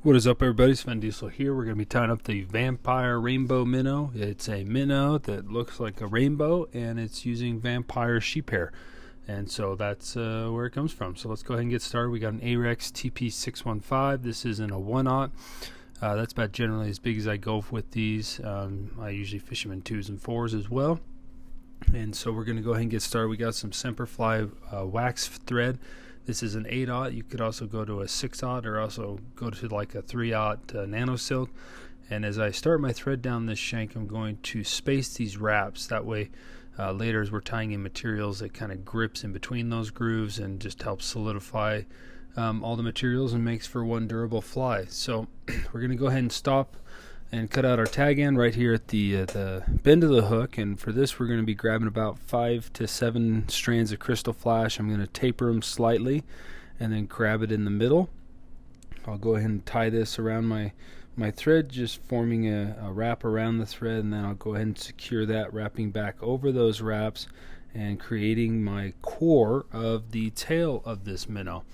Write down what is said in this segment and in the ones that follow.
What is up, everybody? Sven Diesel here. We're going to be tying up the Vampire Rainbow Minnow. It's a minnow that looks like a rainbow, and it's using vampire sheep hair. And so that's where it comes from. So let's go ahead and get started. We got an Arex TP615. This is in a 1/0. That's about generally as big as I go with these. I usually fish them in 2s and 4s as well. And so we're going to go ahead and get started. We got some Semperfly wax thread. This is an 8/0. You could also go to a 6/0 or also go to like a 3/0 nano silk. And as I start my thread down this shank, I'm going to space these wraps. That way later as we're tying in materials, it kind of grips in between those grooves and just helps solidify all the materials and makes for one durable fly. So we're going to go ahead and stop and cut out our tag end right here at the bend of the hook. And for this, we're going to be grabbing about 5 to 7 strands of crystal flash. I'm going to taper them slightly and then grab it in the middle. I'll go ahead and tie this around my thread, just forming a wrap around the thread, and then I'll go ahead and secure that, wrapping back over those wraps and creating my core of the tail of this minnow.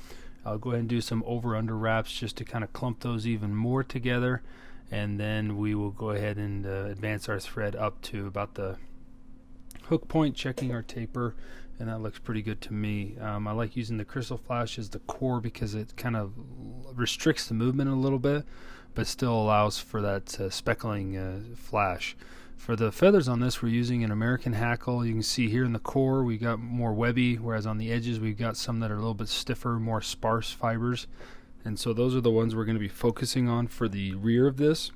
I'll go ahead and do some over-under wraps just to kind of clump those even more together. And then we will go ahead and advance our thread up to about the hook point, checking our taper, and that looks pretty good to me. I like using the crystal flash as the core because it kind of restricts the movement a little bit, but still allows for that speckling flash. For the feathers on this, we're using an American Hackle. You can see here in the core we got more webby, whereas on the edges we've got some that are a little bit stiffer, more sparse fibers. And so those are the ones we're going to be focusing on for the rear of this.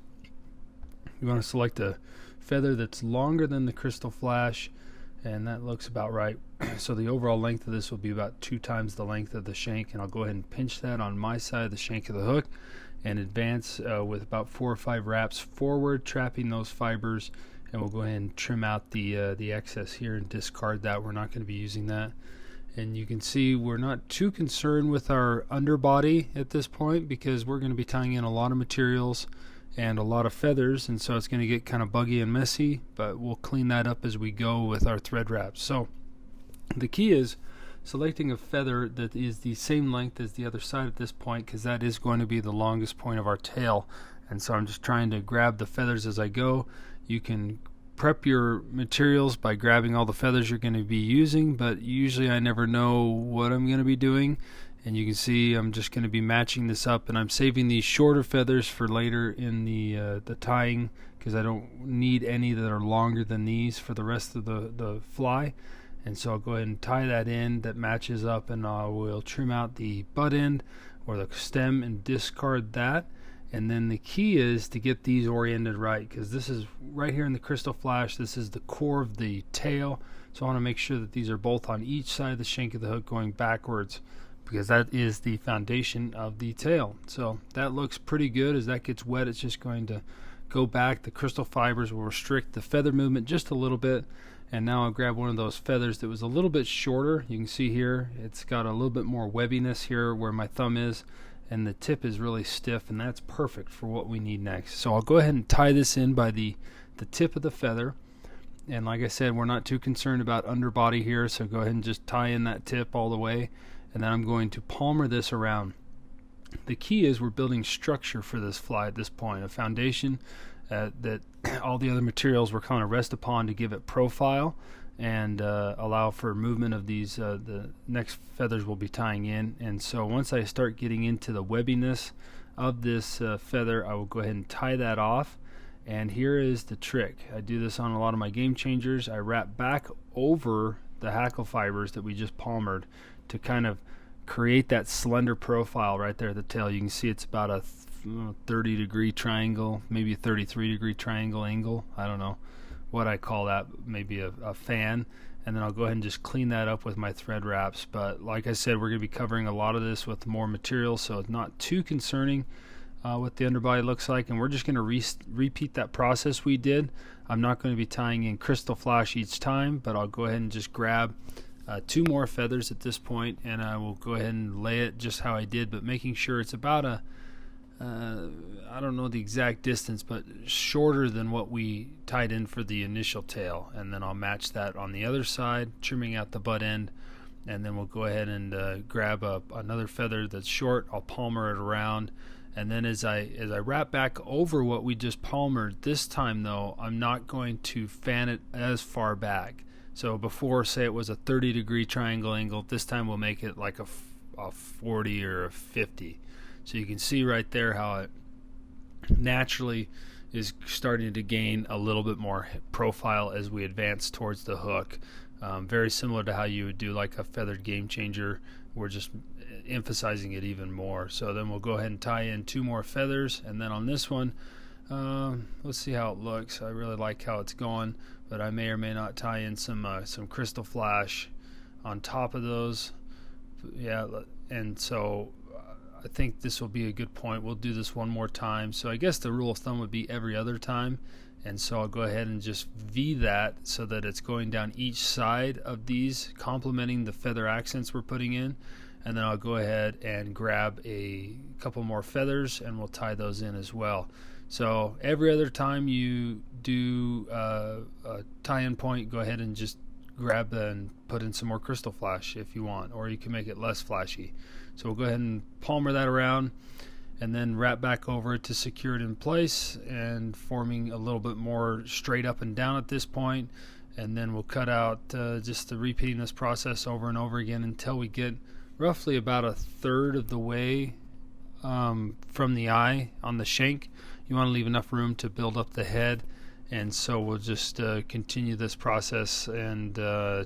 You want to select a feather that's longer than the crystal flash, and that looks about right. So the overall length of this will be about 2 times the length of the shank, and I'll go ahead and pinch that on my side of the shank of the hook and advance with about 4 or 5 wraps forward, trapping those fibers, and we'll go ahead and trim out the excess here and discard that. We're not going to be using that. And you can see we're not too concerned with our underbody at this point because we're going to be tying in a lot of materials and a lot of feathers, and so it's going to get kind of buggy and messy, but we'll clean that up as we go with our thread wraps. So the key is selecting a feather that is the same length as the other side at this point, because that is going to be the longest point of our tail. And so I'm just trying to grab the feathers as I go. You can prep your materials by grabbing all the feathers you're going to be using, but usually I never know what I'm going to be doing, and you can see I'm just going to be matching this up, and I'm saving these shorter feathers for later in the tying, because I don't need any that are longer than these for the rest of the fly. And so I'll go ahead and tie that in that matches up, and I will trim out the butt end or the stem and discard that. And then the key is to get these oriented right, because this is right here in the crystal flash. This is the core of the tail, so I want to make sure that these are both on each side of the shank of the hook going backwards, because that is the foundation of the tail. So that looks pretty good. As that gets wet, it's just going to go back. The crystal fibers will restrict the feather movement just a little bit. And now I'll grab one of those feathers that was a little bit shorter. You can see here it's got a little bit more webbiness here where my thumb is, and the tip is really stiff, and that's perfect for what we need next. So I'll go ahead and tie this in by the tip of the feather. And like I said, we're not too concerned about underbody here, so go ahead and just tie in that tip all the way, and then I'm going to palmer this around. The key is we're building structure for this fly at this point, a foundation that all the other materials we're kind of rest upon to give it profile and allow for movement of these the next feathers we'll be tying in. And so once I start getting into the webbiness of this feather, I will go ahead and tie that off. And here is the trick. I do this on a lot of my game changers. I wrap back over the hackle fibers that we just palmered to kind of create that slender profile right there at the tail. You can see it's about a 30-degree triangle, maybe a 33-degree triangle angle. I don't know what I call that, maybe a fan. And then I'll go ahead and just clean that up with my thread wraps. But like I said, we're going to be covering a lot of this with more material, so it's not too concerning what the underbody looks like. And we're just going to repeat that process we did. I'm not going to be tying in crystal flash each time, but I'll go ahead and just grab 2 more feathers at this point, and I will go ahead and lay it just how I did, but making sure it's about a I don't know the exact distance, but shorter than what we tied in for the initial tail. And then I'll match that on the other side, trimming out the butt end, and then we'll go ahead and grab another feather that's short. I'll palmer it around, And then as I wrap back over what we just palmered, this time though, I'm not going to fan it as far back. So before, say it was a 30-degree triangle angle, this time we'll make it like a 40 or a 50. So you can see right there how it naturally is starting to gain a little bit more profile as we advance towards the hook. Very similar to how you would do like a feathered game changer. We're just emphasizing it even more. So then we'll go ahead and tie in 2 more feathers, and then on this one, let's see how it looks. I really like how it's going, but I may or may not tie in some crystal flash on top of those. Yeah, and so I think this will be a good point. We'll do this one more time. So I guess the rule of thumb would be every other time. And so I'll go ahead and just V that so that it's going down each side of these, complementing the feather accents we're putting in. And then I'll go ahead and grab a couple more feathers and we'll tie those in as well. So every other time you do a tie-in point, go ahead and just grab and put in some more crystal flash if you want, or you can make it less flashy. So we'll go ahead and palmer that around and then wrap back over it to secure it in place and forming a little bit more straight up and down at this point. And then we'll cut out just repeating this process over and over again until we get roughly about a third of the way from the eye on the shank. You want to leave enough room to build up the head. And so we'll just continue this process and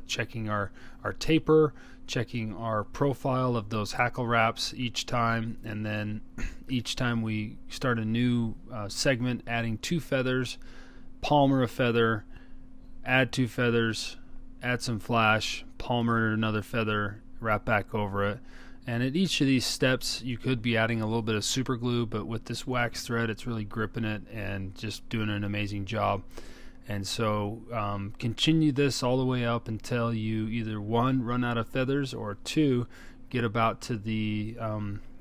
checking our taper, checking our profile of those hackle wraps each time, and then each time we start a new segment, adding 2 feathers, palmer a feather, add 2 feathers, add some flash, palmer another feather, wrap back over it. And at each of these steps you could be adding a little bit of super glue, but with this wax thread it's really gripping it and just doing an amazing job. And so continue this all the way up until you either 1, run out of feathers, or 2, get about to the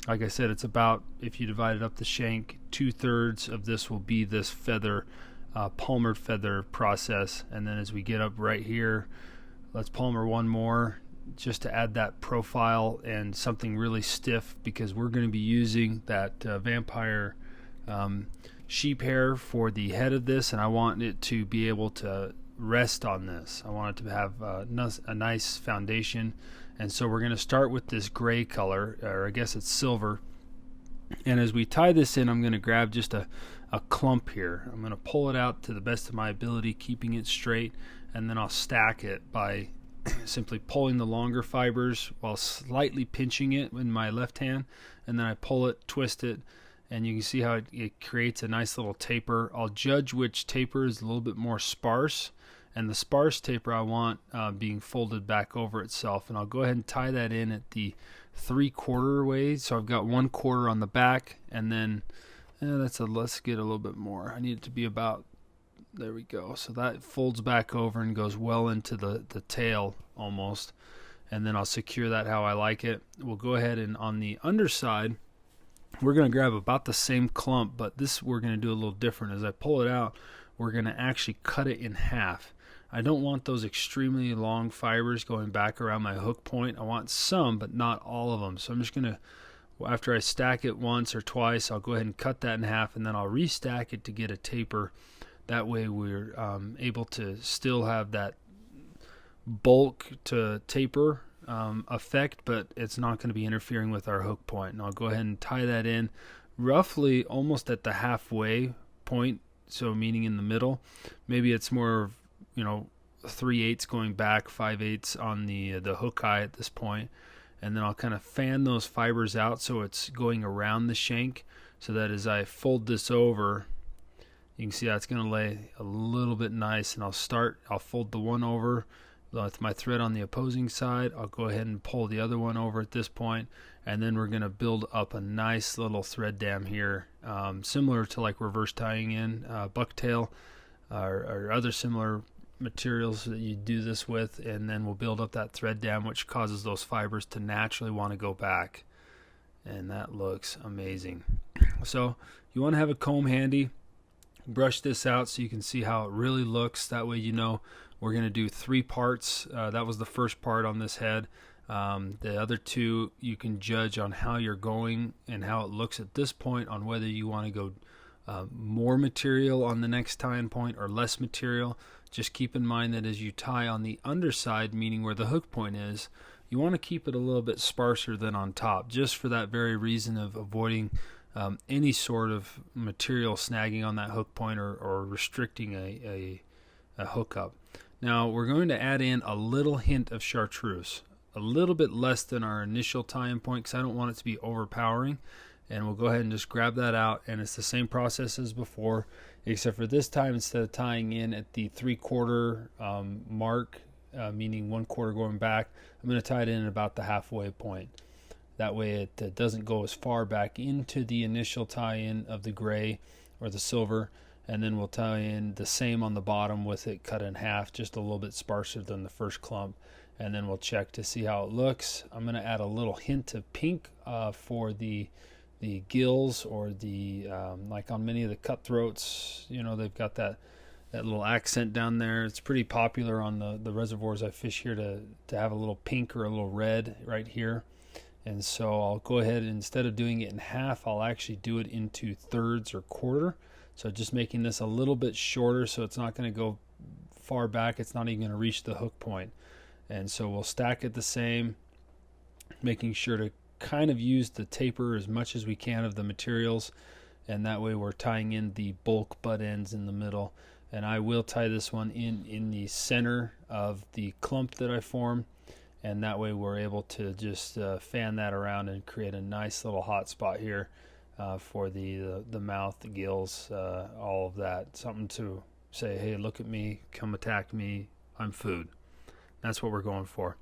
like I said, it's about, if you divided up the shank, 2/3 of this will be this feather, palmered feather process. And then as we get up right here, let's palmer 1 more just to add that profile and something really stiff, because we're going to be using that vampire sheep hair for the head of this, and I want it to be able to rest on this. I want it to have a nice foundation. And so we're going to start with this gray color, or I guess it's silver. And as we tie this in, I'm going to grab just a clump here. I'm going to pull it out to the best of my ability, keeping it straight, and then I'll stack it by simply pulling the longer fibers while slightly pinching it in my left hand, and then I pull it, twist it, and you can see how it creates a nice little taper. I'll judge which taper is a little bit more sparse, and the sparse taper I want being folded back over itself. And I'll go ahead and tie that in at the 3/4 way. So I've got 1/4 on the back, and then let's get a little bit more. I need it to be about, there we go. So that folds back over and goes well into the tail almost. And then I'll secure that how I like it. We'll go ahead and on the underside, we're going to grab about the same clump, but this we're going to do a little different. As I pull it out, we're going to actually cut it in half. I don't want those extremely long fibers going back around my hook point. I want some, but not all of them. So I'm just going to, after I stack it once or twice, I'll go ahead and cut that in half, and then I'll restack it to get a taper. That way we're able to still have that bulk to taper effect, but it's not going to be interfering with our hook point. And I'll go ahead and tie that in roughly almost at the halfway point, so meaning in the middle. Maybe it's more, 3/8 going back, 5/8 on the hook eye at this point. And then I'll kind of fan those fibers out so it's going around the shank, so that as I fold this over, you can see that's going to lay a little bit nice. And I'll fold the one over with my thread on the opposing side. I'll go ahead and pull the other one over at this point, and then we're going to build up a nice little thread dam here, similar to like reverse tying in bucktail or other similar materials that you do this with. And then we'll build up that thread dam, which causes those fibers to naturally want to go back, and that looks amazing. So you want to have a comb handy. Brush this out so you can see how it really looks. That way we're going to do 3 parts. That was the first part on this head. The other two you can judge on how you're going and how it looks at this point on whether you want to go more material on the next tying point or less material. Just keep in mind that as you tie on the underside, meaning where the hook point is, you want to keep it a little bit sparser than on top, just for that very reason of avoiding any sort of material snagging on that hook point or restricting a hookup. Now we're going to add in a little hint of chartreuse, a little bit less than our initial tie-in point because I don't want it to be overpowering. And we'll go ahead and just grab that out, and it's the same process as before, except for this time instead of tying in at the 3/4 mark, meaning 1/4 going back, I'm going to tie it in at about the halfway point. That way it doesn't go as far back into the initial tie-in of the gray or the silver, and then we'll tie in the same on the bottom with it cut in half, just a little bit sparser than the first clump, and then we'll check to see how it looks. I'm going to add a little hint of pink for the gills, or the like on many of the cutthroats, they've got that little accent down there. It's pretty popular on the reservoirs I fish here to have a little pink or a little red right here. And so I'll go ahead, instead of doing it in half, I'll actually do it into thirds or quarter. So just making this a little bit shorter so it's not going to go far back. It's not even going to reach the hook point. And so we'll stack it the same, making sure to kind of use the taper as much as we can of the materials, and that way we're tying in the bulk butt ends in the middle. And I will tie this one in the center of the clump that I form, and that way we're able to just fan that around and create a nice little hot spot here for the mouth, the gills, all of that. Something to say, hey, look at me, come attack me, I'm food. That's what we're going for.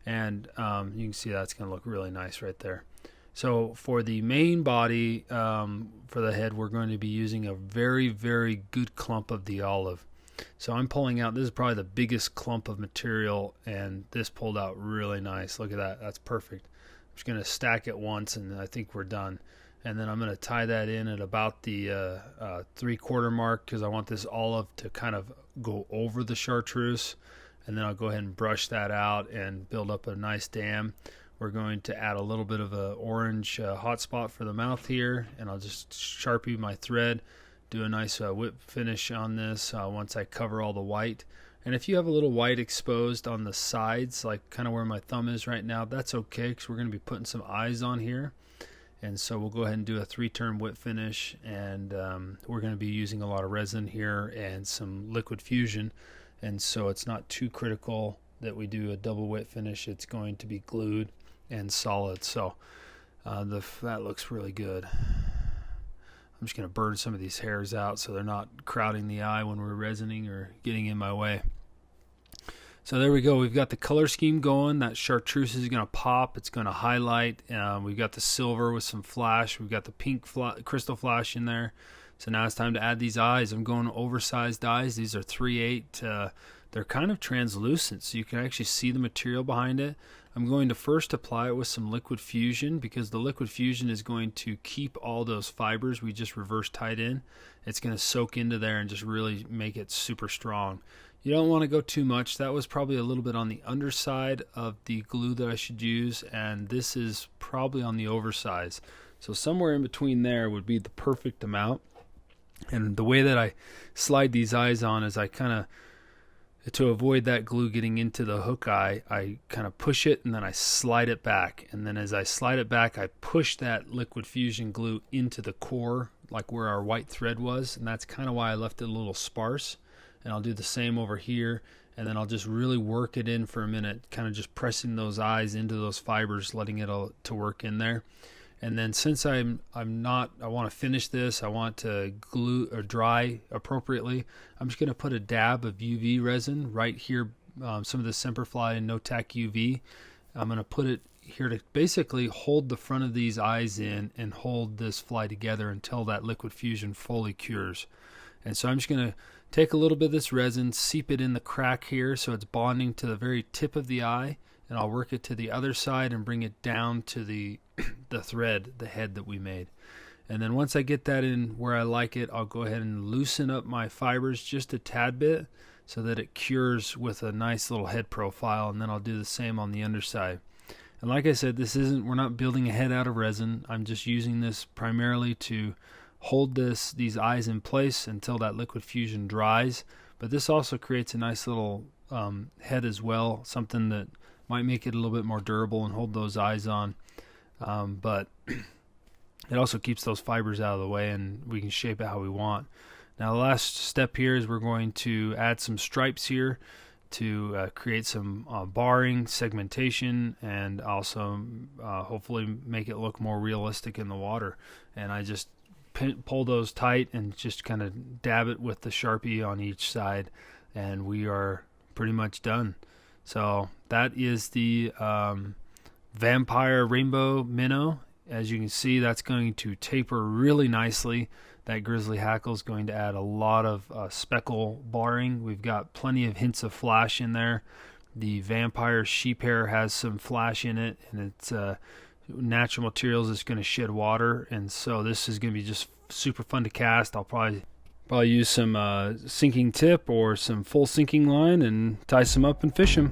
And you can see that's going to look really nice right there. So for the main body, for the head, we're going to be using a very, very good clump of the olive. So I'm pulling out, this is probably the biggest clump of material, and this pulled out really nice. Look at that, that's perfect. I'm just going to stack it once, and I think we're done. And then I'm going to tie that in at about the 3/4 mark, because I want this olive to kind of go over the chartreuse. And then I'll go ahead and brush that out and build up a nice dam. We're going to add a little bit of an orange hot spot for the mouth here, and I'll just Sharpie my thread, do a nice whip finish on this once I cover all the white. And if you have a little white exposed on the sides, like kind of where my thumb is right now, that's okay, because we're going to be putting some eyes on here. And so we'll go ahead and do a 3-turn whip finish, and we're going to be using a lot of resin here and some liquid fusion. And so it's not too critical that we do a double wet finish. It's going to be glued and solid. So that looks really good. I'm just going to burn some of these hairs out so they're not crowding the eye when we're resining or getting in my way. So there we go. We've got the color scheme going. That chartreuse is going to pop. It's going to highlight. We've got the silver with some flash. We've got the pink crystal flash in there. So now it's time to add these eyes. I'm going oversized eyes. These are 3/8. They're kind of translucent, so you can actually see the material behind it. I'm going to first apply it with some liquid fusion, because the liquid fusion is going to keep all those fibers we just reverse tied in. It's going to soak into there and just really make it super strong. You don't want to go too much. That was probably a little bit on the underside of the glue that I should use, and this is probably on the oversize. So somewhere in between there would be the perfect amount. And the way that I slide these eyes on is I kind of, to avoid that glue getting into the hook eye, I kind of push it and then I slide it back. And then as I slide it back, I push that liquid fusion glue into the core, like where our white thread was. And that's kind of why I left it a little sparse. And I'll do the same over here. And then I'll just really work it in for a minute, kind of just pressing those eyes into those fibers, letting it all to work in there. And then since I want to finish this, I want to glue or dry appropriately, I'm just going to put a dab of UV resin right here, some of the Semperfli and No-Tack UV. I'm going to put it here to basically hold the front of these eyes in and hold this fly together until that liquid fusion fully cures. And so I'm just going to take a little bit of this resin, seep it in the crack here so it's bonding to the very tip of the eye, and I'll work it to the other side and bring it down to the thread, the head that we made. And then once I get that in where I like it, I'll go ahead and loosen up my fibers just a tad bit so that it cures with a nice little head profile, and then I'll do the same on the underside. And like I said, we're not building a head out of resin. I'm just using this primarily to hold these eyes in place until that liquid fusion dries. But this also creates a nice little head as well, something that might make it a little bit more durable and hold those eyes on. But it also keeps those fibers out of the way, and we can shape it how we want. Now the last step here is we're going to add some stripes here to create some barring, segmentation, and also hopefully make it look more realistic in the water. And I just pull those tight and just kind of dab it with the Sharpie on each side, and we are pretty much done. So that is the Vampire Rainbow Minnow. As you can see, that's going to taper really nicely. That Grizzly hackle is going to add a lot of speckle barring. We've got plenty of hints of flash in there. The Vampire sheep hair has some flash in it, and it's natural materials that's going to shed water, and so this is going to be just super fun to cast. I'll probably use some sinking tip or some full sinking line and tie some up and fish them.